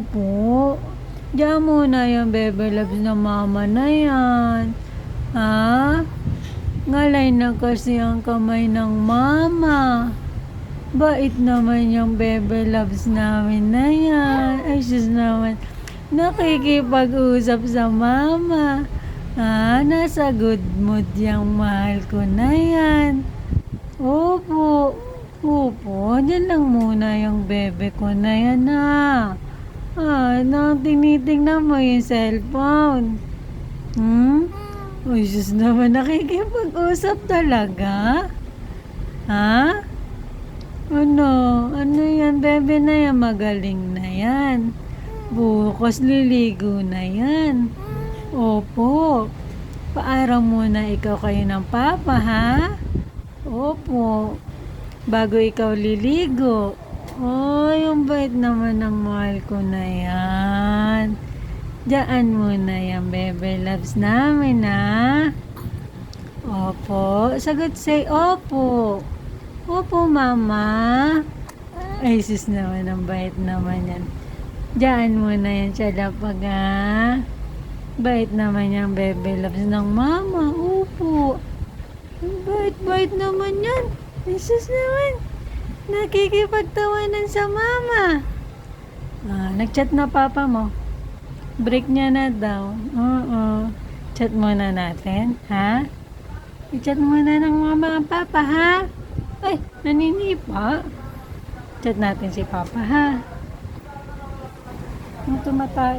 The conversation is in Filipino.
Opo. Diyan muna yung bebe loves na mama na yan. Ha? Ngalay na kasi ang kamay ng mama. Bait naman yung bebe loves namin na yan. Ay, sus naman. Nakikipag-usap sa mama. Nasa good mood yung mahal ko na yan. Opo. Opo, dyan lang muna yung bebe ko na yan tinitingnan mo yung cellphone. Uy, sus naman, nakikipag-usap talaga? Ha? Ano yan, bebe na yan, magaling na yan. Bukas liligo na yan. Opo. Paaram muna ikaw kayo ng papa, ha? Opo. Bago ikaw liligo. Yung bait naman ng mahal ko na yan. Diyan muna yung bebe loves namin, ha? Opo. Sagot say, opo. Opo, mama. Ay, sis naman, ang bait naman yan. Diyan muna yan siya lapag, ha? Bait naman yung bebe loves ng mama. Opo. Bait naman yan. Jesus naman. Nakikipagtawanan sa mama. Nag-chat na papa mo. Break niya na daw. Oo. Chat muna natin, ha? I-chat muna ng mama ang papa, ha? Ay, naninipa. Chat natin si papa, ha? Tumatay.